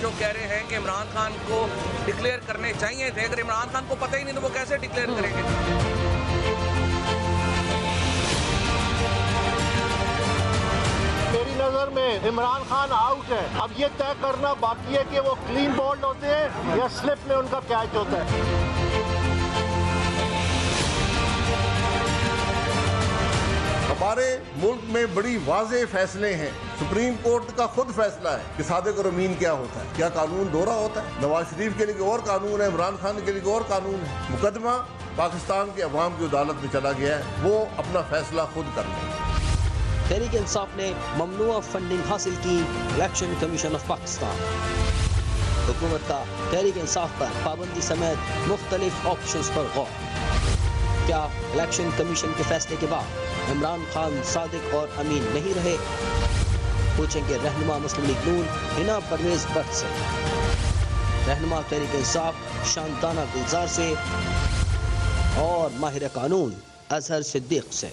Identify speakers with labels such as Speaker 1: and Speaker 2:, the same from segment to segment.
Speaker 1: جو کہہ رہے ہیں کہ عمران خان کو ڈکلیئر کرنے چاہیے تھے، اگر عمران خان کو پتہ ہی نہیں تو وہ کیسے ڈکلیئر کریں گے؟
Speaker 2: میری نظر میں عمران خان آؤٹ ہے. اب یہ طے کرنا باقی ہے کہ وہ کلین بولڈ ہوتے ہیں یا سلپ میں ان کا کیچ ہوتا ہے.
Speaker 3: ہمارے ملک میں بڑی واضح فیصلے ہیں. سپریم کورٹ کا خود فیصلہ ہے کہ صادق اور امین کیا ہوتا ہے. کیا قانون دوہرا ہوتا ہے؟ نواز شریف کے لیے اور قانون ہے، عمران خان کے لیے اور قانون ہے. مقدمہ پاکستان کے عوام کی عدالت میں چلا گیا ہے، وہ اپنا فیصلہ خود کر لیں.
Speaker 4: تحریک انصاف نے ممنوع فنڈنگ حاصل کی. الیکشن کمیشن آف پاکستان حکومت کا تحریک انصاف پر پابندی سمیت مختلف آپشنز پر غور. کیا الیکشن کمیشن کے فیصلے کے بعد عمران خان صادق اور امین نہیں رہے؟ پوچھیں گے رہنما مسلم لیگ نون حنا پرویز بٹ سے، رہنما تحریک انصاف شاندانہ گلزار سے اور ماہر قانون اظہر صدیق سے.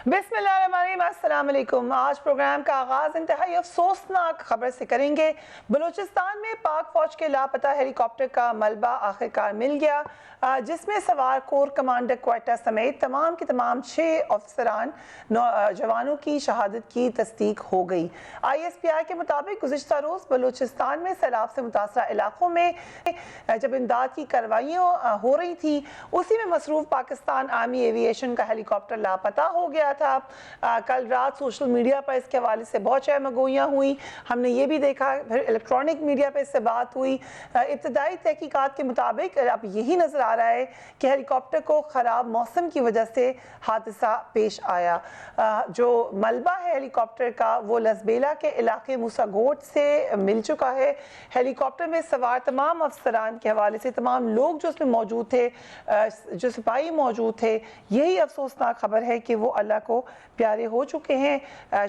Speaker 5: بسم اللہ الرحمن الرحیم، السلام علیکم. آج پروگرام کا آغاز انتہائی افسوسناک خبر سے کریں گے. بلوچستان میں پاک فوج کے لاپتہ ہیلی کاپٹر کا ملبہ آخرکار مل گیا، جس میں سوار کور کمانڈر کوئٹہ سمیت تمام کے تمام 6 افسران جوانوں کی شہادت کی تصدیق ہو گئی. ISPI کے مطابق گزشتہ روز بلوچستان میں سیلاب سے متاثرہ علاقوں میں جب امداد کی کارروائیاں ہو رہی تھی، اسی میں مصروف پاکستان آرمی ایوییشن کا ہیلی کاپٹر لاپتہ ہو گیا تھا. کل رات سوشل میڈیا پر اس کے حوالے سے بہت چہمگوئیاں ہوئیں. ہم نے یہ بھی دیکھا، پھر الیکٹرانک میڈیا پہ اس سے بات ہوئی. ابتدائی تحقیقات کے مطابق اب یہی نظر آ رہا ہے کہ ہیلی کاپٹر کو خراب موسم کی وجہ سے حادثہ پیش آیا. جو ملبہ ہے ہیلی کاپٹر کا وہ لسبیلا کے علاقے موسیٰ گوٹ سے مل چکا ہے. ہیلی کاپٹر میں سوار تمام افسران کے حوالے سے تمام لوگ جو اس میں موجود تھے، جو سپاہی موجود تھے، یہی افسوسناک خبر ہے کہ وہ اللہ کو پیارے ہو چکے ہیں.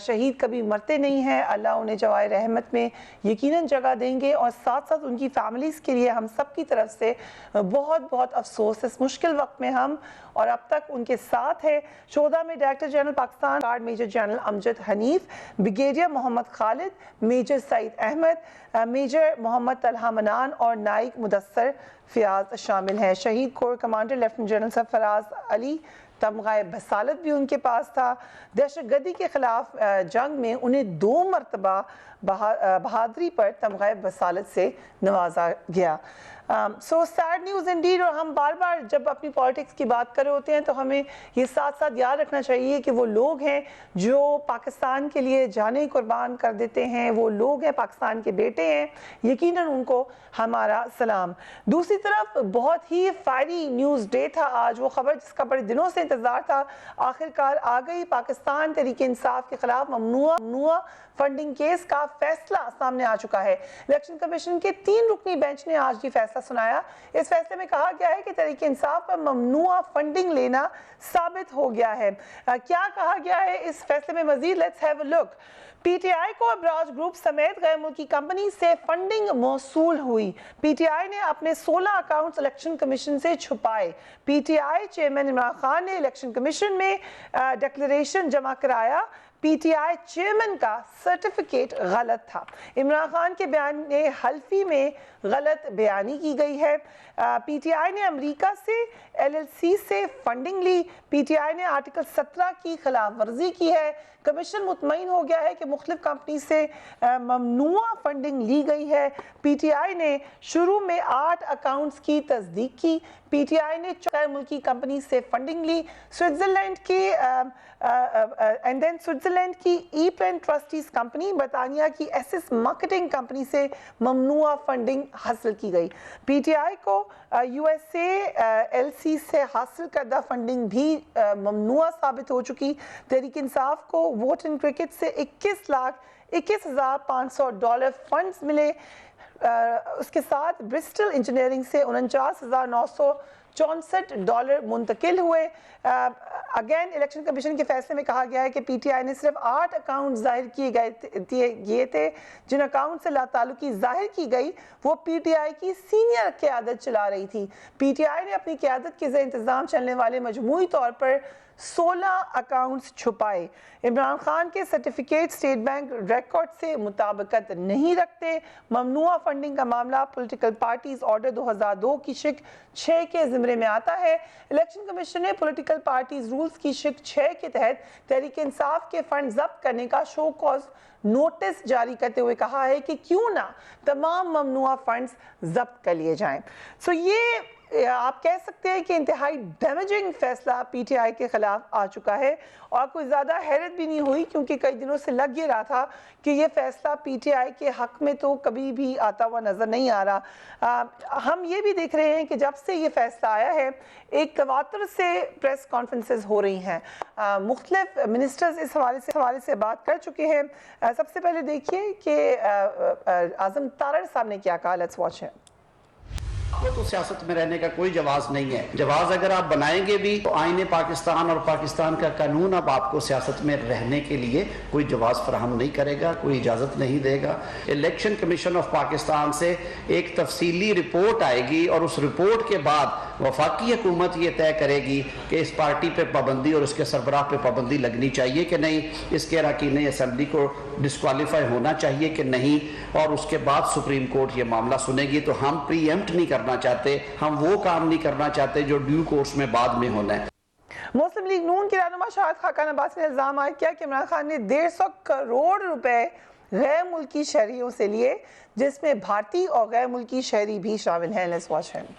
Speaker 5: شہید کبھی مرتے نہیں ہیں، اللہ انہیں جوائے رحمت میں یقیناً جگہ دیں گے، اور ساتھ ساتھ ان کی فیملیز کے لیے ہم سب کی طرف سے بہت بہت افسوس. اس مشکل وقت میں ہم اور اب تک ان کے ساتھ ہے. 14 میں director general Pakistan guard major general Amjad Hanif, brigadier Muhammad Khalid, major Saeed Ahmed, major Muhammad Talha Manan اور نائک مدثر فیاض شامل ہیں. شہید corps commander lieutenant general Sarfraz Ali Tamgha Basalat بھی ان کے پاس تھا. دہشت گردی کے خلاف جنگ میں انہیں 2 مرتبہ بہادری پر تمغہ بصالت سے نوازا گیا. سو سیڈ نیوز انڈیڈ. اور ہم بار بار جب اپنی پالیٹکس کی بات کر رہے ہوتے ہیں تو ہمیں یہ ساتھ ساتھ یاد رکھنا چاہیے کہ وہ لوگ ہیں جو پاکستان کے لیے جانیں قربان کر دیتے ہیں، وہ لوگ ہیں، پاکستان کے بیٹے ہیں، یقیناً ان کو ہمارا سلام. دوسری طرف بہت ہی فائری نیوز ڈے تھا آج. وہ خبر جس کا بڑے دنوں سے انتظار تھا آخرکار آ گئی. پاکستان تحریک انصاف کے خلاف ممنوع فنڈنگ کیس کا فیصلہ سامنے آ چکا ہے. الیکشن کمیشن کے 3 رکنی بینچ نے آج یہ فیصلہ سنایا. اس فیصلے میں کہا گیا ہے کہ تحریک انصاف پر ممنوع فنڈنگ لینا ثابت ہو گیا ہے. کیا کہا گیا ہے اس فیصلے میں مزید؟ Let's have a look. PTI کو ابراج گروپ سمیت غیر ملکی کمپنی سے فنڈنگ موصول ہوئی. PTI نے اپنے 16 اکاؤنٹس الیکشن کمیشن سے چھپائے. PTI چیئرمین عمران خان نے الیکشن کمیشن میں ڈکلریشن جمع کرایا. PTI چیئرمین کا سرٹیفکیٹ غلط تھا. عمران خان کے بیان حلفی میں غلط بیانی کی گئی ہے. PTI نے امریکہ سے LLC سے فنڈنگ لی. PTI نے آرٹیکل 17 کی خلاف ورزی کی ہے. کمیشن مطمئن ہو گیا ہے کہ مختلف کمپنی سے ممنوع فنڈنگ لی گئی ہے. PTI نے شروع میں 8 اکاؤنٹس کی تصدیق کی. PTI نے غیر ملکی کمپنی سے فنڈنگ لی. سوئٹزرلینڈ کی ای پین ٹرسٹیز کمپنی، برطانیہ کی ایسس مارکیٹنگ کمپنی سے ممنوع فنڈنگ حاصل کی گئی. PTI کو USA LC سے حاصل کردہ فنڈنگ بھی ممنوع ثابت ہو چکی. تحریک انصاف کو ووٹ ان کرکٹ سے $21,500 فنڈز ملے. اس کے ساتھ برسٹل انجینئرنگ سے $49,964 منتقل ہوئے. اگین الیکشن کمیشن کے فیصلے میں کہا گیا ہے کہ پی ٹی آئی نے صرف 8 اکاؤنٹ ظاہر کیے تھے. جن اکاؤنٹ سے لا تعلقی ظاہر کی گئی وہ پی ٹی آئی کی سینئر قیادت چلا رہی تھی. پی ٹی آئی نے اپنی قیادت کے زیر انتظام چلنے والے مجموعی طور پر 16 اکاؤنٹس چھپائے. عمران خان کے سرٹیفکیٹ اسٹیٹ بینک ریکارڈ سے مطابقت نہیں رکھتے. ممنوعہ فنڈنگ کا معاملہ پولیٹیکل پارٹیز آرڈر 2002 کی شق 6 کے زمرے میں آتا ہے. الیکشن کمیشن نے پولیٹیکل پارٹیز رولز کی شق 6 کے تحت تحریک انصاف کے فنڈ ضبط کرنے کا شو کاز نوٹس جاری کرتے ہوئے کہا ہے کہ کیوں نہ تمام ممنوعہ فنڈز ضبط کر لیے جائیں. سو یہ آپ کہہ سکتے ہیں کہ انتہائی ڈیمیجنگ فیصلہ پی ٹی آئی کے خلاف آ چکا ہے اور کوئی زیادہ حیرت بھی نہیں ہوئی کیونکہ کئی دنوں سے لگ یہ رہا تھا کہ یہ فیصلہ پی ٹی آئی کے حق میں تو کبھی بھی آتا ہوا نظر نہیں آ رہا. ہم یہ بھی دیکھ رہے ہیں کہ جب سے یہ فیصلہ آیا ہے ایک تواتر سے پریس کانفرنسز ہو رہی ہیں. مختلف منسٹرز اس حوالے سے بات کر چکے ہیں. سب سے پہلے دیکھیے کہ اعظم تارڑ صاحب نے کیا کہا. لیٹس واچ ہے.
Speaker 6: وہ تو سیاست میں رہنے کا کوئی جواز نہیں ہے. جواز اگر آپ بنائیں گے بھی تو آئین پاکستان اور پاکستان کا قانون اب آپ کو سیاست میں رہنے کے لیے کوئی جواز فراہم نہیں کرے گا, کوئی اجازت نہیں دے گا. الیکشن کمیشن آف پاکستان سے ایک تفصیلی رپورٹ آئے گی اور اس رپورٹ کے بعد وفاقی حکومت یہ طے کرے گی کہ اس پارٹی پہ پابندی اور اس کے سربراہ پہ پابندی لگنی چاہیے کہ نہیں, اس کے اراکین اسمبلی کو ڈسکوالیفائی ہونا چاہیے کہ نہیں, اور اس کے بعد سپریم کورٹ یہ معاملہ سنے گی. تو ہم پری ایمپٹ نہیں کرنا چاہتے, ہم وہ کام نہیں کرنا چاہتے جو ڈیو کورس میں بعد میں ہونا ہے.
Speaker 5: مسلم لیگ نون کے رہنما شاہد خاقان عباسی نے الزام عائد کیا کہ عمران خان نے 150 کروڑ روپے غیر ملکی شہریوں سے لیے جس میں بھارتی اور غیر ملکی شہری بھی شامل ہیں. لیٹس واچ ہم.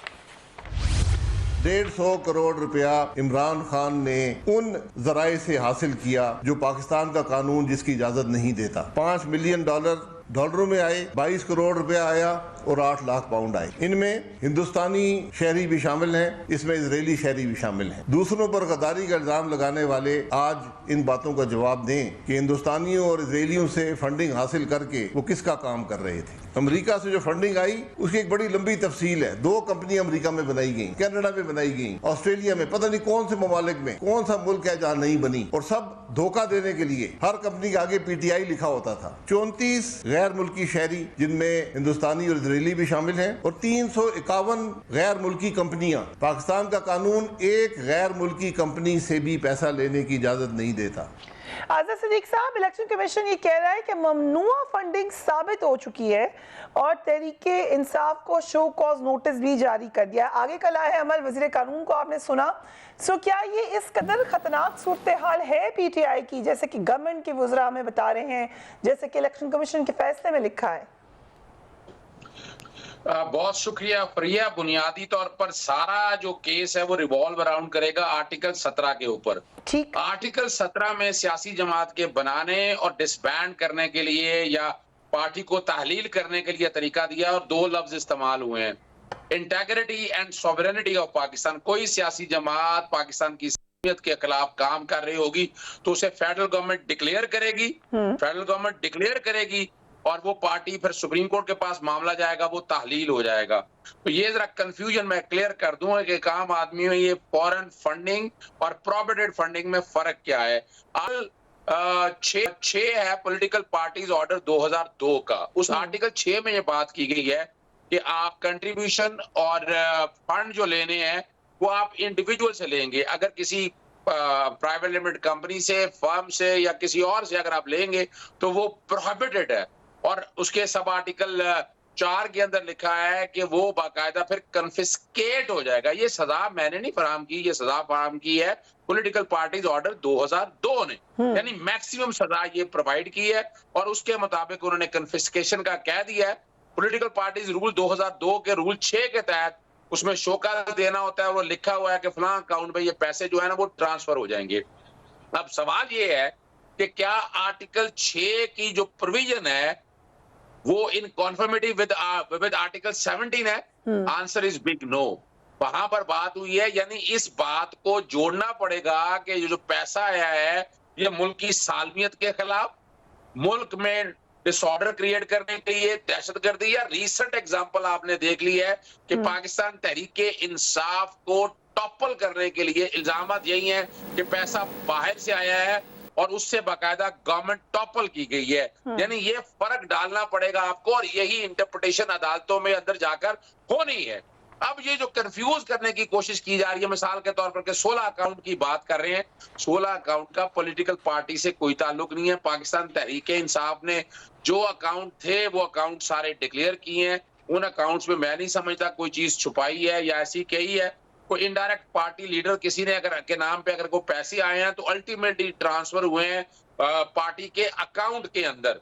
Speaker 3: 150 کروڑ روپیہ عمران خان نے ان ذرائع سے حاصل کیا جو پاکستان کا قانون جس کی اجازت نہیں دیتا. $5 ملین ڈالروں میں آئے, 22 کروڑ روپیہ آیا اور 8 لاکھ پاؤنڈ آئے. ان میں ہندوستانی شہری بھی شامل ہیں, اس میں اسرائیلی شہری بھی شامل ہیں. دوسروں پر غداری کا الزام لگانے والے آج ان باتوں کا جواب دیں کہ ہندوستانیوں اور اسرائیلیوں سے فنڈنگ حاصل کر کے وہ کس کا کام کر رہے تھے. امریکہ سے جو فنڈنگ آئی اس کی ایک بڑی لمبی تفصیل ہے. 2 کمپنیاں امریکہ میں بنائی گئیں, کینیڈا میں بنائی گئیں, آسٹریلیا میں, پتہ نہیں کون سے ممالک میں, کون سا ملک ہے جہاں نہیں بنی, اور سب دھوکہ دینے کے لیے. ہر کمپنی کے آگے پی ٹی آئی لکھا ہوتا تھا. 34 غیر ملکی شہری جن میں ہندوستانی اور اسرائیلی بھی شامل ہیں, اور 351 غیر ملکی کمپنیاں. پاکستان کا قانون ایک غیر ملکی کمپنی سے بھی پیسہ لینے کی اجازت نہیں دیتا.
Speaker 5: آزاد صدیق صاحب, الیکشن کمیشن یہ کہہ رہا ہے کہ ممنوع فنڈنگ ثابت ہو چکی ہے اور تحریک انصاف کو شو کاز نوٹس بھی جاری کر دیا. آگے کا لائحہ عمل وزیر قانون کو آپ نے سنا. سو کیا یہ اس قدر خطرناک صورتحال ہے پی ٹی آئی کی جیسے کہ گورنمنٹ کے وزراء ہمیں بتا رہے ہیں, جیسے کہ الیکشن کمیشن کے فیصلے میں لکھا ہے؟
Speaker 7: بہت شکریہ پریا. بنیادی طور پر سارا جو کیس ہے وہ ریوالو اراؤنڈ کرے گا آرٹیکل 17 کے اوپر.
Speaker 5: ٹھیک.
Speaker 7: آرٹیکل 17 میں سیاسی جماعت کے بنانے اور ڈسبینڈ کرنے کے لیے یا پارٹی کو تحلیل کرنے کے لیے طریقہ دیا اور 2 لفظ استعمال ہوئے ہیں, integrity and sovereignty of Pakistan. کوئی سیاسی جماعت پاکستان کی کے خلاف کام کر رہی ہوگی تو اسے فیڈرل گورنمنٹ ڈکلیئر کرے گی, فیڈرل گورنمنٹ ڈکلیئر کرے گی اور وہ پارٹی پھر سپریم کورٹ کے پاس معاملہ جائے گا, وہ تحلیل ہو جائے گا. تو یہ ذرا کنفیوژن میں کلیئر کر دوں کہ ایک عام آدمی میں یہ فورن فنڈنگ اور پروپیٹڈ فنڈنگ میں فرق کیا ہے. 6 ہے پولیٹیکل پارٹیز آرڈر 2002 کا. اس آرٹیکل 6 میں یہ بات کی گئی ہے کہ آپ کنٹریبیوشن اور فنڈ جو لینے ہیں وہ آپ انڈیویجول سے لیں گے. اگر کسی پرائیویٹ لمیٹڈ کمپنی سے, فرم سے یا کسی اور سے اگر آپ لیں گے تو وہ پروہیبٹڈ ہے. اور اس کے سب آرٹیکل 4 کے اندر لکھا ہے کہ وہ باقاعدہ پھر کنفسکیٹ ہو جائے گا. یہ سزا میں نے نہیں فراہم کی, یہ سزا فراہم کی ہے پولیٹیکل پارٹیز آرڈر 2002 نے, یعنی میکسیمم سزا یہ پرووائڈ کی ہے اور اس کے مطابق انہوں نے کنفسکیشن کا کہہ دیا ہے. پولیٹیکل پارٹیز رول 2002 کے رول 6 کے تحت اس میں شوکا دینا ہوتا ہے, وہ لکھا ہوا ہے کہ فلاں اکاؤنٹ میں یہ پیسے جو ہے نا وہ ٹرانسفر ہو جائیں گے. اب سوال یہ ہے کہ کیا آرٹیکل 6 کی جو پروویژن ہے وہ ان کنفرمیٹی ود آرٹیکل 17 ہے؟ Answer is big no. وہاں پر بات ہوئی ہے, یعنی اس بات کو جوڑنا پڑے گا کہ جو پیسہ آیا ہے یہ ملک کی سالمیت کے خلاف, ملک میں ڈس آرڈر کریٹ کرنے کے لیے, دہشت گردی. یا ریسنٹ ایگزامپل آپ نے دیکھ لی ہے کہ پاکستان تحریک انصاف کو ٹاپل کرنے کے لیے الزامات یہی ہیں کہ پیسہ باہر سے آیا ہے اور اس سے باقاعدہ گورنمنٹ ٹاپل کی گئی ہے. یعنی یہ فرق ڈالنا پڑے گا آپ کو اور یہی انٹرپریٹیشن عدالتوں میں اندر جا کر ہونی ہے. اب یہ جو کنفیوز کرنے کی کوشش کی جا رہی ہے مثال کے طور پر کہ 16 اکاؤنٹ کی بات کر رہے ہیں, 16 اکاؤنٹ کا پولیٹیکل پارٹی سے کوئی تعلق نہیں ہے. پاکستان تحریک انصاف نے جو اکاؤنٹ تھے وہ اکاؤنٹ سارے ڈکلیئر کیے ہیں. ان اکاؤنٹس میں میں نہیں سمجھتا کوئی چیز چھپائی ہے یا ایسی کہی ہے. کوئی انڈائریکٹ پارٹی لیڈر کسی نے اگر کے نام پہ اگر کوئی پیسے آئے ہیں تو الٹیمیٹلی ٹرانسفر ہوئے ہیں پارٹی کے اکاؤنٹ کے اندر.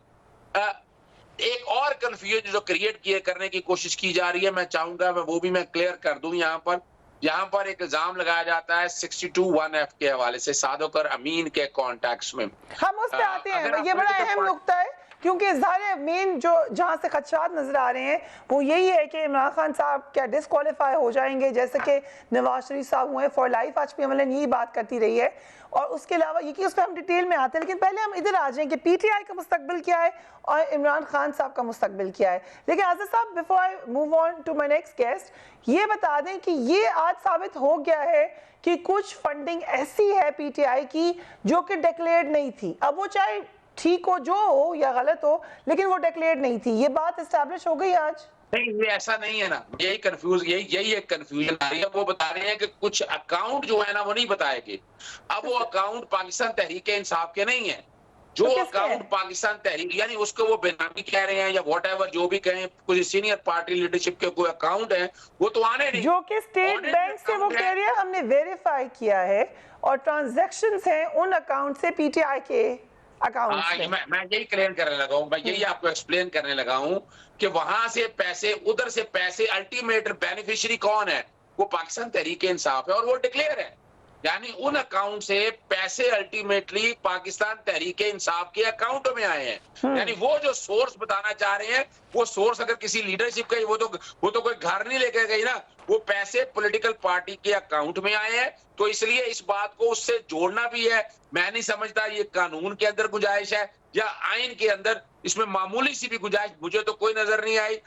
Speaker 7: ایک اور کنفیوژن جو کریٹ کرنے کی کوشش کی جا رہی ہے, میں چاہوں گا وہ بھی میں کلیئر کر دوں. یہاں پر ایک الزام لگایا جاتا ہے 62(1)(f) کے حوالے سے صادق اور امین کے کانٹیکٹس میں.
Speaker 5: ہم اس پہ آتے ہیں, یہ بڑا اہم نقطہ ہے کیونکہ ظاہر مین جو جہاں سے خدشات نظر آ رہے ہیں وہ یہی ہے کہ عمران خان صاحب کیا ڈسکوالیفائی ہو جائیں گے, جیسے کہ نواز شریف صاحب ہوئے فار لائف. آج پی ایم ایل این یہی بات کرتی رہی ہے. اور اس کے علاوہ یہ کہ اس پہ ہم ڈیٹیل میں آتے ہیں, لیکن پہلے ہم ادھر آ جائیں کہ پی ٹی آئی کا مستقبل کیا ہے اور عمران خان صاحب کا مستقبل کیا ہے. لیکن آزاد صاحب before I move on to my next guest, یہ بتا دیں کہ یہ آج ثابت ہو گیا ہے کہ کچھ فنڈنگ ایسی ہے پی ٹی آئی کی جو کہ ڈکلیئرڈ نہیں تھی. اب وہ چاہے ٹھیک ہو جو ہو یا غلط ہو, لیکن وہ ڈکلیئرڈ نہیں تھی. یہ بات اسٹیبلش ہو گئی آج؟
Speaker 7: نہیں, یہ ایسا نہیں ہے نا. یہی ایک کنفیوژن آ رہی ہے. وہ بتا رہے ہیں کہ کچھ اکاؤنٹ جو ہے نا وہ نہیں بتائے گئے. اب وہ اکاؤنٹ پاکستان تحریک انصاف کے نہیں ہیں. جو اکاؤنٹ پاکستان تحریک یعنی اس کو وہ بے نامی کہہ رہے ہیں یا واٹ ایور جو بھی کہیں, کچھ سینئر پارٹی لیڈرشپ کے کوئی اکاؤنٹ ہیں وہ تو آنے نہیں.
Speaker 5: جو کہ اسٹیٹ بینک سے وہ کہہ رہے ہیں ہم نے ویریفائی کیا ہے اور ٹرانزیکشنز ہیں ان اکاؤنٹ سے پی ٹی آئی کے اکاؤنٹ سے.
Speaker 7: میں یہی کلیئر کرنے لگا ہوں, میں یہی آپ کو ایکسپلین کرنے لگا ہوں کہ وہاں سے پیسے ادھر سے پیسے الٹیمیٹ بینیفیشری کون ہے, وہ پاکستان تحریک انصاف ہے اور وہ ڈکلیئر ہے. یعنی ان اکاؤنٹ سے پیسے الٹیمیٹلی پاکستان تحریک انصاف کے اکاؤنٹ میں آئے ہیں. یعنی وہ جو سورس بتانا چاہ رہے ہیں وہ سورس اگر کسی لیڈرشپ کا وہ تو کوئی گھر نہیں لے کے گئی نا, وہ پیسے پولیٹیکل پارٹی کے اکاؤنٹ میں آئے ہیں. تو اس لیے اس بات کو اس سے جوڑنا بھی ہے. میں نہیں سمجھتا یہ قانون کے اندر گنجائش ہے یا آئین کے اندر اس میں معمولی سی بھی گنجائش مجھے تو کوئی نظر نہیں آئی.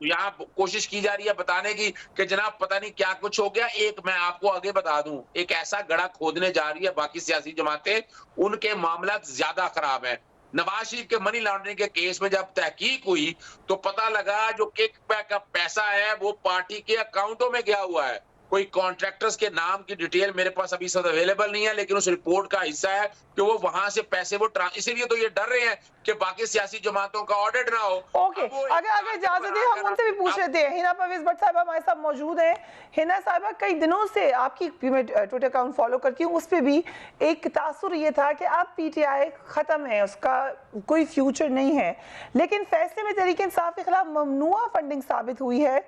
Speaker 7: یہاں کوشش کی جا رہی ہے بتانے کی کہ جناب پتہ نہیں کیا کچھ ہو گیا. ایک میں آپ کو آگے بتا دوں, ایک ایسا گڑھا کھودنے جا رہی ہے باقی سیاسی جماعتیں, ان کے معاملات زیادہ خراب ہیں. نواز شریف کے منی لانڈرنگ کے کیس میں جب تحقیق ہوئی تو پتہ لگا جو کک بیک کا پیسہ ہے وہ پارٹی کے اکاؤنٹوں میں گیا ہوا ہے. کوئی کانٹریکٹرز کے نام کی ڈیٹیل میرے پاس ابھی سب اویلیبل نہیں ہے, لیکن اس رپورٹ کا حصہ ہے کہ وہ وہاں سے پیسے اسی لیے تو یہ ڈر رہے ہیں کہ باقی سیاسی جماعتوں کا آڈٹ نہ ہو.
Speaker 5: اوکے, اگر اجازت ہے ہم ان سے بھی پوچھ لیتے ہیں. ہنا پرویز بٹ صاحبہ ہمارے ساتھ موجود ہیں. ہنا صاحبہ, کئی دنوں سے آپ کی ٹویٹر اکاؤنٹ فالو کرتی ہوں, اس پہ بھی ایک تاثر یہ تھا کہ اب پی ٹی آئی ختم ہے, اس کا کوئی فیوچر نہیں ہے. لیکن فیصلے میں تحریک انصاف کے خلاف ممنوعہ فنڈنگ ثابت ہوئی ہے,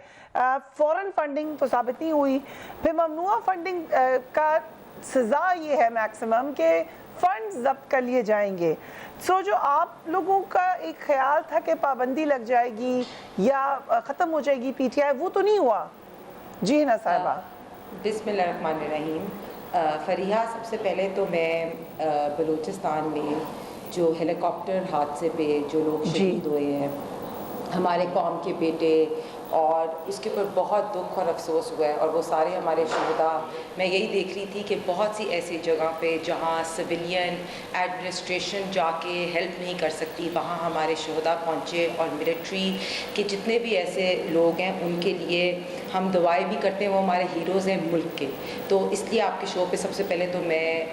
Speaker 5: فورن فنڈنگ تو ثابت نہیں ہوئی. پھر ممنوعہ فنڈنگ کا سزا یہ ہے میکسیمم کہ فنڈ ضبط کر لیے جائیں گے. سو جو آپ لوگوں کا ایک خیال تھا کہ پابندی لگ جائے گی یا ختم ہو جائے گی پی ٹی آئی, وہ تو نہیں ہوا. جی ہنا صاحبہ.
Speaker 8: بسم اللہ الرحمن الرحیم. فریحہ, سب سے پہلے تو میں بلوچستان میں جو ہیلی کاپٹر حادثے پہ جو لوگ شہید ہوئے ہیں, ہمارے قوم کے بیٹے, اور اس کے اوپر بہت دکھ اور افسوس ہوا ہے. اور وہ سارے ہمارے شہداء, میں یہی دیکھ رہی تھی کہ بہت سی ایسی جگہ پہ جہاں سویلین ایڈمنسٹریشن جا کے ہیلپ نہیں کر سکتی, وہاں ہمارے شہداء پہنچے. اور ملٹری کے جتنے بھی ایسے لوگ ہیں ان کے لیے ہم دعائیں بھی کرتے ہیں, وہ ہمارے ہیروز ہیں ملک کے. تو اس لیے آپ کے شو پہ سب سے پہلے تو میں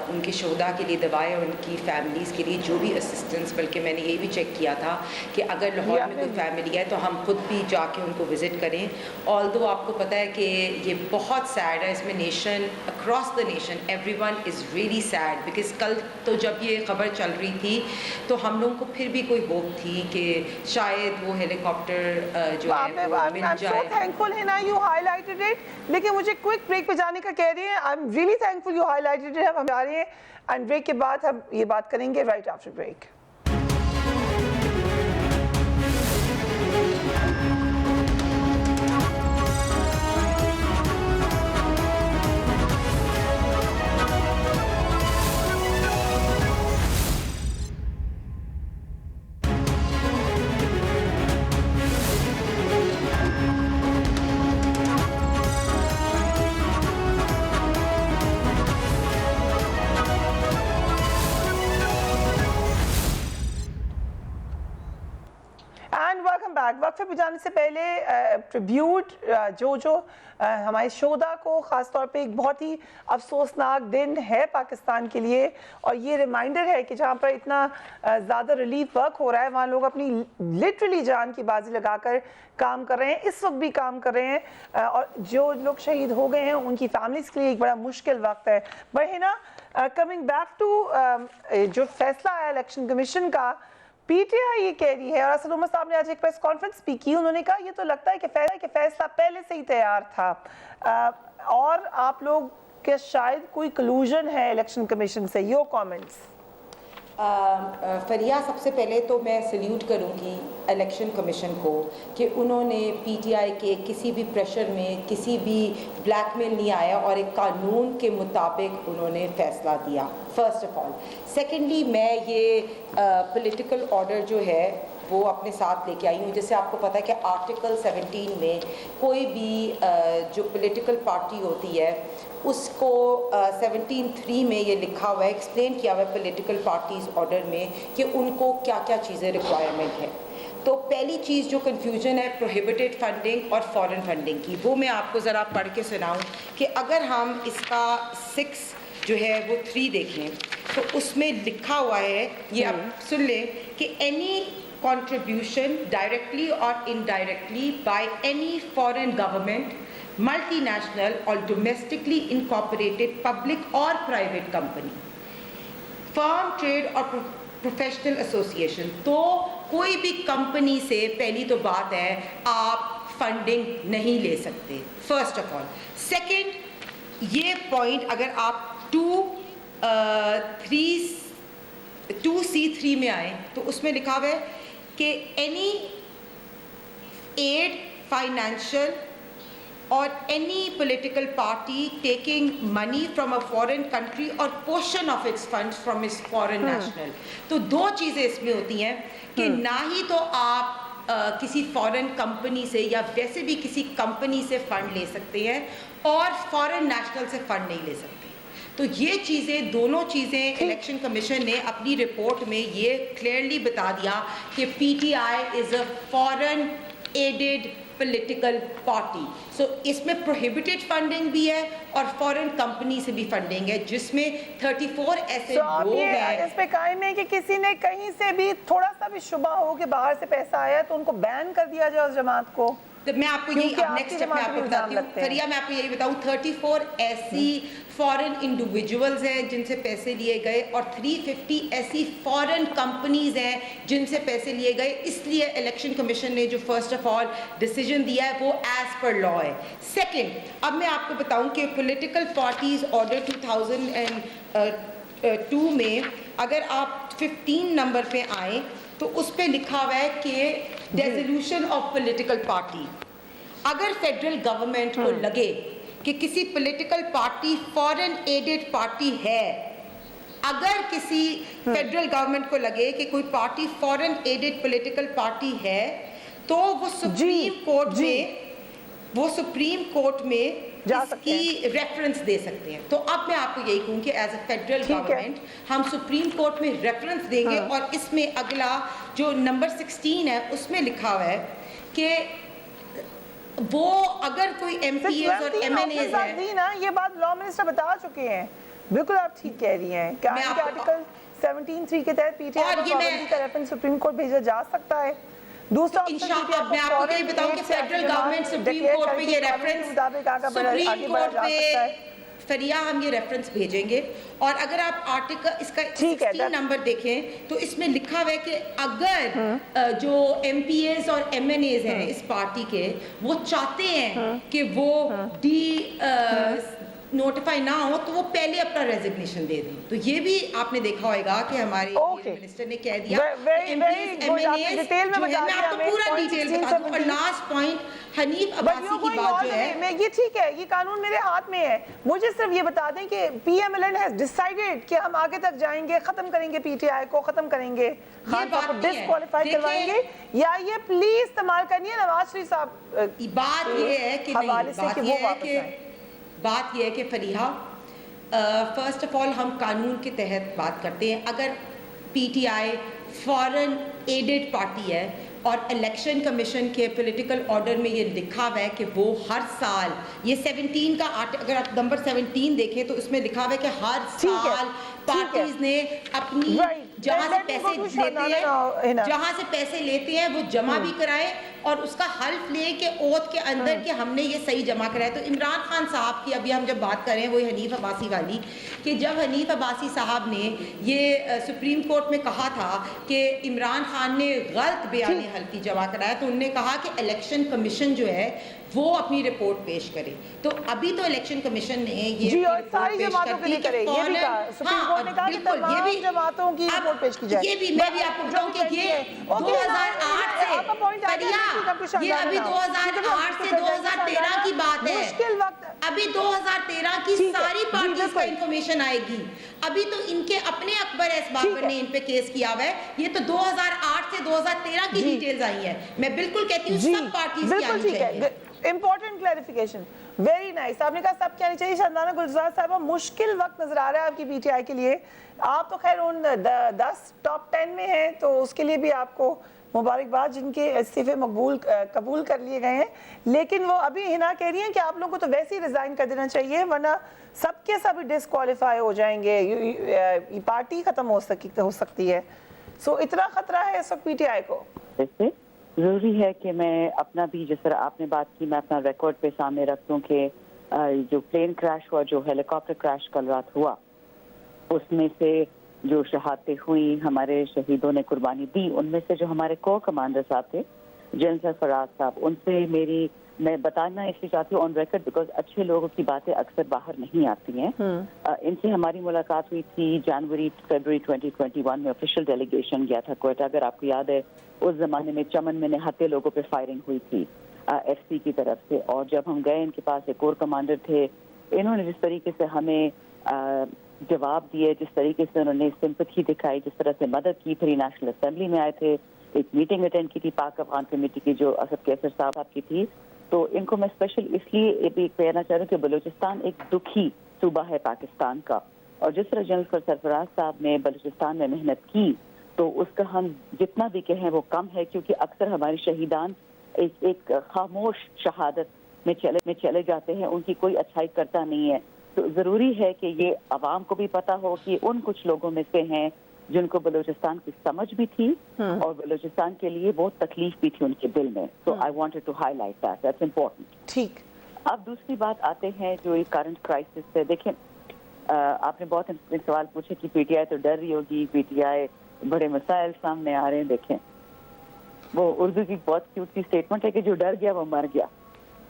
Speaker 8: ان کے شہداء کے لیے دعائیں, ان کی فیملیز کے لیے جو بھی اسسٹنس, بلکہ میں نے یہی بھی چیک کیا تھا کہ اگر لاہور میں کوئی فیملی ہے تو ہم خود بھی جا کے ان کو وزٹ کریں. آلدو آپ کو پتہ ہے کہ یہ بہت سیڈ ہے, اس میں nation across the nation everyone is really sad, because کل تو جب یہ خبر چل رہی تھی تو ہم لوگوں کو پھر بھی کوئی ہوپ تھی کہ شاید وہ ہیلی کاپٹر جو ہے وہ مل جائے.
Speaker 5: تھینکفل ہے نا یو ہائی لائٹڈ اٹ, لیکن مجھے کوئک بریک پہ جانے کا کہہ رہے ہیں. I am really thankful you high lighted it. ہم جا رہے ہیں اینڈ بریک کے بعد ہم یہ بات کریں گے رائٹ آفٹر بریک. ٹاپک پہ جانے سے پہلے ٹریبیوٹ جو ہمارے شہدا کو خاص طور پہ ایک بہت ہی افسوسناک دن ہے پاکستان کے لیے، اور یہ ریمائنڈر ہے کہ جہاں پر اتنا زیادہ ریلیف ورک ہو رہا ہے وہاں لوگ اپنی لٹرلی جان کی بازی لگا کر کام کر رہے ہیں، اس وقت بھی کام کر رہے ہیں، اور جو لوگ شہید ہو گئے ہیں ان کی فیملیز کے لیے ایک بڑا مشکل وقت ہے۔ بہنا کمنگ بیک ٹو جو فیصلہ ہے الیکشن کمیشن کا، پی ٹی آئی یہ کہہ رہی ہے، اور اسد عمر صاحب نے آج ایک پریس کانفرنس بھی کی، انہوں نے کہا یہ تو لگتا ہے کہ فیصلہ پہلے سے ہی تیار تھا، اور آپ لوگ کے شاید کوئی کلوژن ہے الیکشن کمیشن سے، یور کامنٹس؟
Speaker 8: فریہ، سب سے پہلے تو میں سلیوٹ کروں گی الیکشن کمیشن کو کہ انہوں نے پی ٹی آئی کے کسی بھی پریشر میں کسی بھی بلیک میل نہیں آیا اور ایک قانون کے مطابق انہوں نے فیصلہ دیا، فرسٹ آف آل۔ سیکنڈلی، میں یہ پولیٹیکل آرڈر جو ہے وہ اپنے ساتھ لے کے آئی ہوں۔ جیسے آپ کو پتہ ہے کہ آرٹیکل 17 میں کوئی بھی جو پولیٹیکل پارٹی ہوتی ہے اس کو 17(3) میں یہ لکھا ہوا ہے، ایکسپلین کیا ہوا ہے پولیٹیکل پارٹیز آرڈر میں کہ ان کو کیا کیا چیزیں ریکوائرمنٹ ہے۔ تو پہلی چیز جو کنفیوژن ہے پروہیبٹڈ فنڈنگ اور فارن فنڈنگ کی، وہ میں آپ کو ذرا پڑھ کے سناؤں کہ اگر ہم اس کا 6 جو ہے وہ 3 دیکھیں تو اس میں لکھا ہوا ہے، یہ آپ سن لیں کہ any contribution directly or indirectly by any foreign government, multinational or domestically incorporated public or private company, firm, trade or professional association۔ تو کوئی بھی کمپنی سے پہلی تو بات ہے آپ فنڈنگ نہیں لے سکتے، فرسٹ آف آل۔ سیکنڈ، یہ پوائنٹ اگر آپ 2C3 میں آئیں تو اس میں لکھا ہوا ہے کہ any aid financial or any political party taking money from a foreign country or portion of its funds from its foreign national. تو 2 چیزیں اس میں ہوتی ہیں کہ نہ ہی تو آپ کسی فارن کمپنی سے یا ویسے بھی کسی کمپنی سے فنڈ لے سکتے ہیں اور فارن نیشنل سے فنڈ نہیں لے سکتے۔ تو یہ چیزیں، دونوں چیزیں الیکشن کمیشن نے اپنی رپورٹ میں یہ کلیئرلی بتا دیا کہ P T I is a foreign aided political party. So اس میں پروہیبٹڈ فنڈنگ بھی ہے اور فارن کمپنی سے بھی فنڈنگ ہے، جس میں 34 ایسے لوگ ہیں۔
Speaker 5: اس پہ قائم ہے کہ کسی نے کہیں سے بھی تھوڑا سا بھی شبہ ہو کہ باہر سے پیسہ آیا تو ان کو بین کر دیا جائے اس جماعت کو۔
Speaker 8: میں آپ کو یہی نیکسٹ اسٹیپ میں آپ کو بتاتی ہوں فریہ، میں آپ کو یہی بتاؤں 34 ایسی فارن انڈیویجولز ہیں جن سے پیسے لیے گئے اور 350 ایسی فارن کمپنیز ہیں جن سے پیسے لیے گئے۔ اس لیے الیکشن کمیشن نے جو فرسٹ آف آل ڈیسیجن دیا ہے وہ ایز پر لا ہے۔ سیکنڈ، اب میں آپ کو بتاؤں کہ پولیٹیکل پارٹیز آرڈر 2002 میں اگر آپ 15 نمبر پہ آئیں تو اس پہ لکھا ہوا ہے کہ ڈیزولوشن آف پولیٹیکل پارٹی۔ اگر فیڈرل گورنمنٹ کو لگے کہ کسی political party foreign added party ہے، اگر کسی فیڈرل گورنمنٹ کو لگے کہ کوئی party foreign aided political party ہے تو وہ سپریم کورٹ میں اس کی ریفرنس دے سکتے ہیں۔ تو اب میں آپ کو یہی کہوں کہ ایز اے فیڈرل گورنمنٹ ہم سپریم کورٹ میں ریفرنس دیں گے، اور اس میں اگلا جو نمبر 16 ہے اس میں لکھا ہوا ہے کہ وہ اگر کوئی ایم پی ایز اور ایم این ایز ہیں،
Speaker 5: یہ بات لاء منسٹر بتا چکے ہیں، بالکل آپ ٹھیک کہہ رہی ہیں کہ آرٹیکل 17(3) کے تحت پی ٹی آئی کو پابندی کا ریفرنس سپریم کورٹ بھیجا جا سکتا ہے۔ دوسرا
Speaker 8: انشاءاللہ میں آپ کو یہ بتاؤں کہ فیڈرل گورنمنٹ سپریم کورٹ پہ یہ ریفرنس سپریم کورٹ پہ فریہ ہم یہ ریفرنس بھیجیں گے۔ اور اگر آپ آرٹیکل اس کا 16 نمبر دیکھیں تو اس میں لکھا ہوا ہے کہ اگر جو ایم پی ایز اور ایم این ایز ہیں اس پارٹی کے، وہ چاہتے ہیں کہ وہ نوٹیفائی نہ ہو تو وہ پہلے اپنا ریزگنیشن دے دیں۔ تو یہ بھی آپ نے دیکھا ہوگا کہ ہمارے منسٹر نے کہہ دیا میں آپ کو پورا ڈیٹیل بتا دوں۔ اور لاسٹ پوائنٹ حنیف عباسی کی بات جو ہے،
Speaker 5: میں یہ ٹھیک ہے، یہ قانون میرے ہاتھ میں ہے، مجھے صرف یہ بتا دیں کہ P M L N has decided کہ ہم آگے تک جائیں گے، ختم کریں گے پی ٹی آئی کو، ختم کریں گے، خان صاحب کو ڈسکوالیفائی کروائیں گے، یا یہ پلیز استعمال کرنی ہے نواز شریف صاحب
Speaker 8: بات یہ ہے کہ بات یہ ہے کہ فریحہ فرسٹ آف آل ہم قانون کے تحت بات کرتے ہیں۔ اگر پی ٹی آئی فارن ایڈڈ پارٹی ہے اور الیکشن کمیشن کے پولیٹیکل آرڈر میں یہ لکھا ہوا ہے کہ وہ ہر سال یہ 17 کا اگر آپ نمبر 17 دیکھیں تو اس میں لکھا ہوا ہے کہ ہر سال پارٹیز نے اپنی جہاں سے پیسے لیتے ہیں وہ جمع بھی کرائے اور اس کا حلف لے کے اوتھ کے اندر کہ ہم نے یہ صحیح جمع کرایا. تو عمران خان صاحب کی ابھی ہم جب بات کریں وہ حنیف عباسی والی, کہ جب حنیف عباسی صاحب نے یہ سپریم کورٹ میں کہا تھا کہ عمران خان نے غلط بیان حلفی جمع کرایا, تو انہوں نے کہا کہ الیکشن کمیشن جو ہے وہ اپنی رپورٹ پیش کرے. تو ابھی تو الیکشن کمیشن نے یہ
Speaker 5: اور ساری جماعتوں کے لیے کرے, یہ بھی کہا سپریم کورٹ نے کہا کہ تمام جماعتوں کی رپورٹ پیش کی جائے.
Speaker 8: یہ بھی میں بھی آپ کو بتاؤں کہ یہ 2008 سے یہ ابھی 2008 سے 2013 کی بات ہے.
Speaker 5: مشکل وقت
Speaker 8: ابھی 2013 کی ساری پارٹیز کا انفارمیشن آئے گی. ابھی تو ان کے اپنے اکبر ایس بابر نے ان پہ کیس کیا ہوا ہے. یہ تو 2008 سے 2013 کی ڈیٹیلز آئی ہیں. میں بالکل کہتی ہوں سب پارٹیز کی آنی چاہیے.
Speaker 5: Important clarification, very nice. آپ نے کہا سب کیا آنی چاہیے. شاندانہ گلزار صاحبہ, مشکل وقت نظر آ رہا ہے آپ کی پی ٹی آئی کے لیے. آپ تو خیر ان 10 ٹاپ 10 میں ہیں, تو اس کے لیے بھی آپ کو مبارکباد جن کے استعفے قبول کر لیے گئے ہیں. لیکن وہ ابھی ہنا کہہ رہی ہیں کہ آپ لوگوں کو تو ویسے ہی ریزائن کر دینا چاہیے, ورنہ سب کے سب ڈسکوالیفائی ہو جائیں گے, پارٹی ختم ہو سکتی ہے. سو اتنا خطرہ ہے اس وقت پی ٹی آئی کو.
Speaker 9: ضروری ہے کہ میں اپنا بھی, جس طرح آپ نے بات کی, میں اپنا ریکارڈ پہ سامنے رکھ دوں کہ جو پلین کریش ہوا, جو ہیلی کاپٹر کریش کل رات ہوا, اس میں سے جو شہادتیں ہوئی, ہمارے شہیدوں نے قربانی دی, ان میں سے جو ہمارے کو کمانڈر صاحب تھے, جنرل سرفراز صاحب, ان سے میں بتانا اس لیے چاہتی ہوں آن ریکارڈ, بیکاز اچھے لوگوں کی باتیں اکثر باہر نہیں آتی ہیں. ان سے ہماری ملاقات ہوئی تھی فیبروری 2021 میں. آفیشیل ڈیلیگیشن گیا تھا کوئٹہ. اگر آپ کو یاد ہے اس زمانے میں چمن میں نہاتے لوگوں پہ فائرنگ ہوئی تھی ایف سی کی طرف سے, اور جب ہم گئے ان کے پاس ایک اور کمانڈر تھے, انہوں نے جس طریقے سے ہمیں جواب دیے, جس طریقے سے انہوں نے سمپتھی دکھائی, جس طرح سے مدد کی. پھر نیشنل اسمبلی میں آئے تھے, ایک میٹنگ اٹینڈ کی تھی پاک افغان کمیٹی کی جو اسد کیسر صاحب کی تھی. تو ان کو میں اسپیشل اس لیے بھی کہنا چاہ رہا ہوں کہ بلوچستان ایک دکھی صوبہ ہے پاکستان کا, اور جس طرح جنرل سرفراز صاحب نے بلوچستان میں محنت کی, تو اس کا ہم جتنا بھی کہیں وہ کم ہے, کیونکہ اکثر ہمارے شہیدان ایک خاموش شہادت میں چلے جاتے ہیں, ان کی کوئی اچھائی کرتا نہیں ہے. تو ضروری ہے کہ یہ عوام کو بھی پتا ہو کہ ان کچھ لوگوں میں سے ہیں جن کو بلوچستان کی سمجھ بھی تھی اور بلوچستان کے لیے بہت تکلیف بھی تھی ان کے دل میں. تو I wanted to highlight that, that's important.
Speaker 5: ٹھیک.
Speaker 9: اب دوسری بات آتے ہیں جو یہ کرنٹ کرائسس ہے. دیکھیں آپ نے بہت انٹرسٹنگ سوال پوچھے کہ پی ٹی آئی تو ڈر رہی ہوگی, پی ٹی آئی بڑے مسائل سامنے آ رہے ہیں. دیکھیں وہ اردو کی بہت کیوٹ سی اسٹیٹمنٹ ہے کہ جو ڈر گیا وہ مر گیا,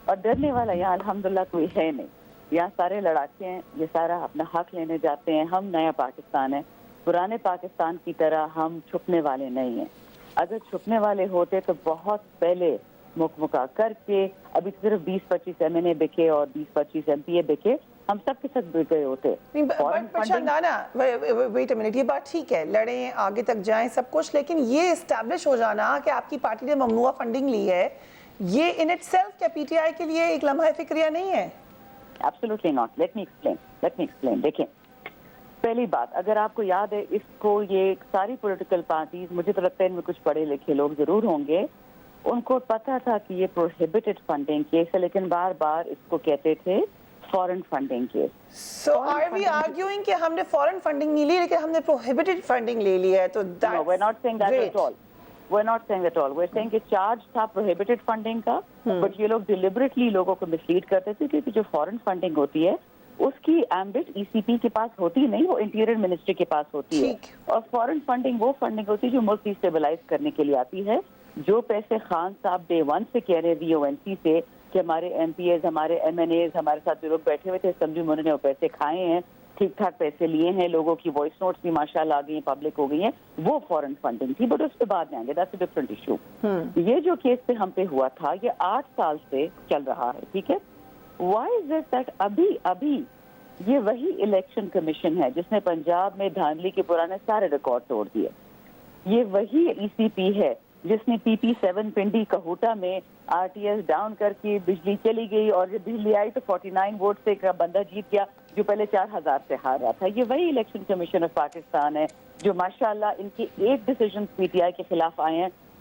Speaker 9: اور ڈرنے والا یہاں الحمدللہ کوئی ہے نہیں. یہاں سارے لڑاکے ہیں, یہ سارا اپنا حق لینے جاتے ہیں. ہم نیا پاکستان ہے, پرانے پاکستان کی طرح ہم چھپنے والے نہیں ہیں. اگر چھپنے والے ہوتے تو بہت پہلے مکمکا کر کے, ابھی صرف 20-25 ایم این اے بکے اور 20-25 ایم پی اے بکے, ہم سب کے ساتھ بک گئے ہوتے.
Speaker 5: ویٹ اے منٹ, یہ بات ٹھیک ہے, لڑیں آگے تک جائیں سب کچھ, لیکن یہ اسٹیبلش ہو جانا کہ آپ کی پارٹی نے ممنوعہ فنڈنگ لی ہے, یہ ان اٹ سیلف کیا پی ٹی آئی کے لیے ایک لمحہ فکریہ نہیں ہے؟
Speaker 9: Absolutely not. Let me explain. دیکھیں پہلی بات, اگر آپ کو یاد ہے اس کو, یہ ساری پولیٹیکل پارٹیز, مجھے تو لگتا ہے ان میں کچھ پڑھے لکھے لوگ ضرور ہوں گے, ان کو پتا تھا کہ یہ پروہیبٹڈ فنڈنگ کیس ہے, لیکن بار بار اس کو کہتے تھے foreign funding case.
Speaker 5: So are we arguing کہ ہم نے فورن فنڈنگ نہیں لی لیکن ہم نے prohibited فنڈنگ لے لی ہے؟ تو
Speaker 9: No, we're not saying that at all. We're saying کہ چارج تھا prohibited فنڈنگ کا, بٹ یہ لوگ ڈیلیبریٹلی لوگوں کو مسلیڈ کرتے تھے, کیونکہ جو فورن فنڈنگ ہوتی ہے اس کی ایمبٹ ای سی پی کے پاس ہوتی نہیں, وہ انٹیریئر منسٹری کے پاس ہوتی ہے. اور فورن فنڈنگ وہ فنڈنگ ہوتی ہے جو ملک کی اسٹیبلائز کرنے کے لیے آتی ہے. جو پیسے خان صاحب ڈے 1 سے کہہ رہے وی او این سی سے کہ ہمارے ایم پی ایز, ہمارے ایم این ایز, ہمارے ساتھ جو لوگ بیٹھے ہوئے تھے اسمبلی میں, انہوں نے وہ پیسے کھائے ہیں, ٹھیک ٹھاک پیسے لیے ہیں, لوگوں کی وائس نوٹس بھی ماشاءاللہ آ گئی ہیں, پبلک ہو گئی ہیں, وہ فورن فنڈنگ تھی. بٹ اس کے بعد میں آئیں گے, دیٹس اے ڈفرنٹ ایشو. یہ جو کیس پہ ہم پہ ہوا تھا یہ 8 سال سے چل رہا ہے, ٹھیک ہے. وائی از اٹ دیٹ ابھی یہ وہی الیکشن کمیشن ہے جس نے پنجاب میں دھاندلی کے پرانے سارے ریکارڈ توڑ دیے. یہ وہی ای سی پی ہے جس نے پی پی 7 پنڈی کہوٹا میں آر ٹی ایس ڈاؤن کر کے بجلی چلی گئی, اور جب بجلی آئی تو 49 ووٹ سے ایک بندہ جیت گیا جو پہلے 4000 سے ہار رہا تھا. یہ وہی الیکشن کمیشن آف پاکستان ہے جو ماشاءاللہ ان کے ایک ڈیسیژن پی ٹی آئی کے خلاف آئے ہیں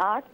Speaker 9: 8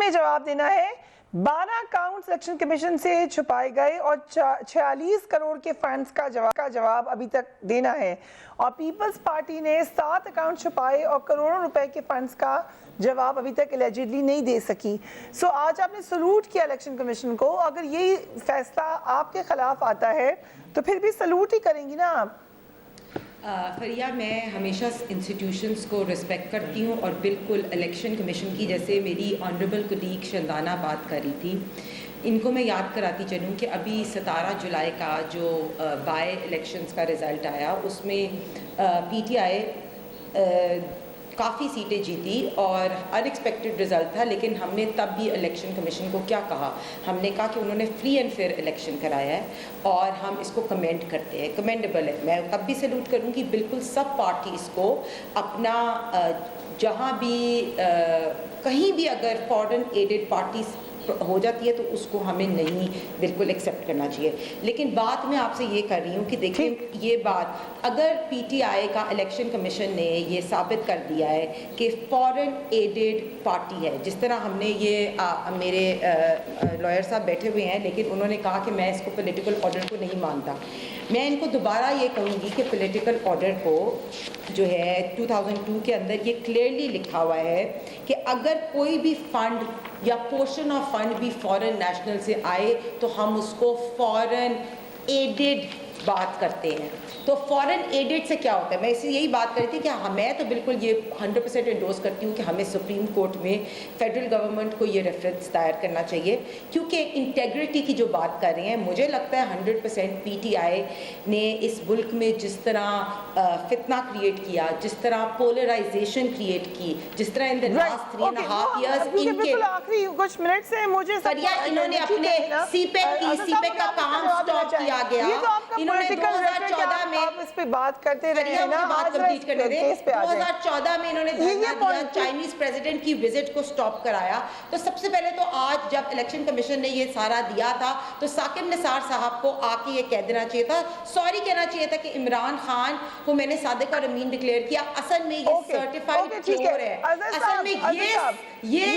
Speaker 5: میں جواب دینا ہے 12 اکاؤنٹس الیکشن کمیشن سے چھپائے گئے اور 46 کروڑ کے فنڈز کا جواب ابھی تک دینا ہے، اور پیپلز پارٹی نے 7 اکاؤنٹ چھپائے اور کروڑوں روپے کے فنڈز کا جواب ابھی تک الیجڈلی نہیں دے سکی. سو آج آپ نے سلوٹ کیا الیکشن کمیشن کو، اگر یہی فیصلہ آپ کے خلاف آتا ہے تو پھر بھی سلوٹ ہی کریں گی نا آپ؟
Speaker 8: فریہ، میں ہمیشہ انسٹیٹیوشنز کو رسپیکٹ کرتی ہوں، اور بالکل الیکشن کمیشن کی، جیسے میری آنریبل کولیگ شندانہ بات کر رہی تھی، ان کو میں یاد کراتی چلوں کہ ابھی 17 جولائی کا جو بائی الیکشنز کا رزلٹ آیا، اس میں پی ٹی آئی کافی سیٹیں جیتی اور ان ایکسپیکٹڈ رزلٹ تھا، لیکن ہم نے تب بھی الیکشن کمیشن کو کیا کہا؟ ہم نے کہا کہ انہوں نے فری اینڈ فیئر الیکشن کرایا ہے اور ہم اس کو کمنڈ کرتے ہیں، کمینڈیبل ہے. میں تب بھی سیلوٹ کروں گی بالکل سب پارٹیز کو اپنا جہاں بھی کہیں بھی اگر فورن ایڈڈ پارٹیز ہو جاتی ہے تو اس کو ہمیں نہیں بالکل ایکسیپٹ کرنا چاہیے. لیکن بات میں آپ سے یہ کر رہی ہوں کہ دیکھیں یہ بات اگر پی ٹی آئی کا الیکشن کمیشن نے یہ ثابت کر دیا ہے کہ فورن ایڈڈ پارٹی ہے، جس طرح ہم نے یہ میرے لائر صاحب بیٹھے ہوئے ہیں لیکن انہوں نے کہا کہ میں اس کو پولیٹیکل آرڈر کو نہیں مانتا، میں ان کو دوبارہ یہ کہوں گی کہ پولیٹیکل آرڈر کو جو ہے 2002 کے اندر یہ کلیئرلی لکھا ہوا ہے کہ اگر کوئی بھی فنڈ یا پورشن آف فنڈ بھی فورن نیشنل سے آئے تو ہم اس کو فورن ایڈڈ بات کرتے ہیں. تو فورن ایڈڈ سے کیا ہوتا ہے؟ میں اس سے یہی بات کر رہی تھی کہ میں تو بالکل یہ 100% انڈورس کرتی ہوں کہ ہمیں سپریم کورٹ میں فیڈرل گورنمنٹ کو یہ ریفرنس دائر کرنا چاہیے، کیونکہ انٹیگریٹی کی جو بات کر رہے ہیں مجھے لگتا ہے 100% پی ٹی آئی نے اس ملک میں جس طرح فتنہ کریٹ کیا، جس طرح پولرائزیشن کریٹ کی، جس طرح ان دی لاسٹ 3.5 ایئرز ان کے
Speaker 5: آخری کچھ منٹ سے مجھے
Speaker 8: انہوں نے اپنے سی پیک کا کام سٹاپ کیا گیا. انہوں نے 2014 میں
Speaker 5: آپ اس پہ بات کرتے رہے ہیں نا،
Speaker 8: بات کمپلیٹ کرنے دیں. 2014 میں انہوں نے دھرنا دیا، چائنیز پریزیڈنٹ کی وزٹ کو سٹاپ کرایا. تو سب سے پہلے تو آج جب الیکشن کمیشن نے یہ سارا دیا تھا تو ثاقب نثار صاحب کو آ کے یہ کہہ دینا چاہیے تھا، سوری کہنا چاہیے تھا کہ عمران خان کو میں نے صادق اور امین ڈکلیئر کیا. اصل میں یہ سرٹیفائڈ چور ہے، اصل میں یہ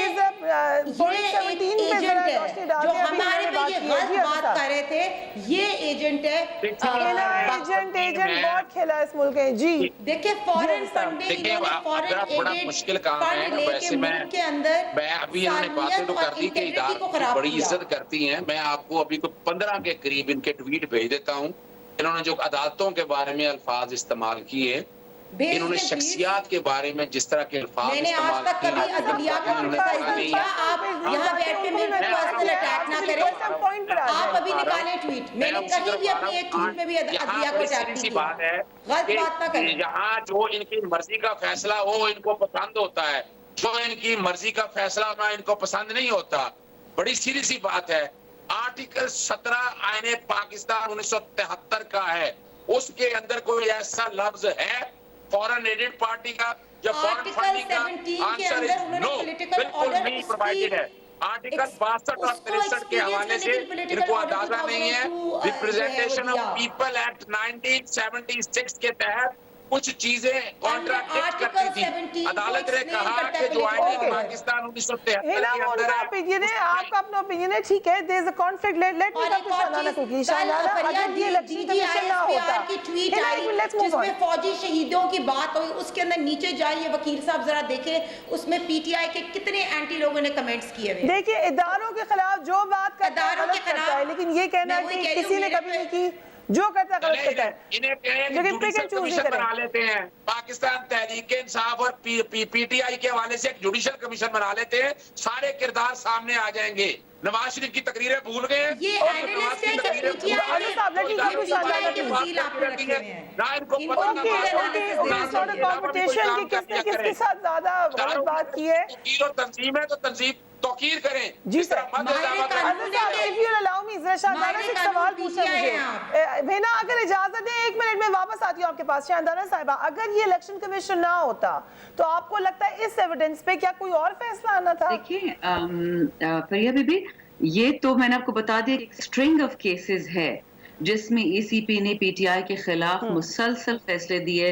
Speaker 8: ایجنٹ ہے جو ہمارے پہ یہ غلط بات کر رہے تھے، یہ ایجنٹ ہے.
Speaker 5: ایجنٹ بہت کھیلا اس ملک ہے. جی
Speaker 8: دیکھیں فورن فنڈنگ، انہوں نے فورن ایڈڈ فنڈ لے کے ملک کے اندر
Speaker 7: میں ابھی انہوں نے باتیں تو کر دی کہ اداروں کی بڑی عزت کرتی ہیں. میں آپ کو ابھی کوئی 15 کے قریب ان کے ٹویٹ بھیج دیتا ہوں. انہوں نے جو عدالتوں کے بارے میں الفاظ استعمال کیے، انہوں نے شخصیات کے بارے میں جس طرح کے الفاظ
Speaker 8: میں نے آج تک کبھی عدلیہ کا کرٹیسائز نہیں کیا. آپ یہاں بیٹھ کے میرے پرسنل اٹیک نہ کریں. آپ ابھی نکالیں ٹویٹ، میں نے کہیں بھی اپنے ایک ٹویٹ میں بھی عدلیہ کو اٹیک نہیں کیا. غلط بات نہ کریں.
Speaker 7: یہاں جو ان کی مرضی کا فیصلہ ہو ان کو پسند ہوتا ہے، جو ان کی مرضی کا فیصلہ ہونا ان کو پسند نہیں ہوتا. بڑی سیدھی سی بات ہے. آرٹیکل 17 آئین پاکستان 1973 کا ہے، اس کے اندر کوئی ایسا لفظ ہے فورن ایڈڈ پارٹی کا یا فورن فنڈنگ کا؟ آنسر از نو، بالکل نہیں پرووائڈڈ ہے. آرٹیکل 62 اور 63 کے حوالے سے ان کو اندازہ نہیں ہے. ریپرزینٹیشن آف پیپل ایکٹ 1976 کے تحت کچھ چیزیں کانٹراڈکٹ کرتی تھی. عدالت نے کہا کہ جو آئین پاکستان 1973 کے اندر ہے،
Speaker 5: آپ کا اپنا اوپینین ہے، ٹھیک ہے. there is a conflict. let me come to Shahnama کوکی. شاہنامہ اگر یہ الیکشن کمیشن نہ ہوتا،
Speaker 8: کی ٹویٹ آئی جس میں فوجی شہیدوں کی بات ہوئی، اس کے اندر نیچے جائیے وکیل صاحب ذرا دیکھیں اس میں پی ٹی آئی کے کتنے اینٹی لوگوں نے کمنٹس کیے ہوئے.
Speaker 5: دیکھیے اداروں کے خلاف جو بات کرتا ہے غلط کرتا ہے، لیکن یہ کہنا ہے کہ کسی نے کبھی نہیں کی، جو کرتا ہے غلط کرتا ہے.
Speaker 7: انہیں جوڈیشل کمیشن بنا لیتے ہیں. پاکستان تحریک انصاف اور پی ٹی آئی کے حوالے سے ایک جوڈیشل کمیشن بنا لیتے ہیں، سارے کردار سامنے آ جائیں گے. نواز شریف کی تقریریں بھول گئے،
Speaker 8: یہ اینالسٹ ہیں کہ پی ٹی آئی کے وکیل آپ نے رکھے ہوئے ہیں.
Speaker 5: کمپٹیشن کی کس کے ساتھ زیادہ غلط بات کی ہے.
Speaker 7: اور تنظیم ہے تو تنظیم توقیر کریں.
Speaker 5: جی سر، سوال پوچھنا مجھے بھینا، اگر اجازت دیں 1 منٹ میں واپس آتی ہوں آپ کے پاس. شاندانہ صاحبہ، اگر یہ الیکشن کمیشن نہ ہوتا تو آپ کو لگتا ہے اس ایویڈنس پہ کیا کوئی اور فیصلہ آنا تھا؟
Speaker 10: دیکھیے فریہ بی بی، یہ تو میں نے آپ کو بتا دیا ایک اسٹرنگ آف کیسز ہے جس میں ای سی پی نے پی ٹی آئی کے خلاف مسلسل فیصلے دیے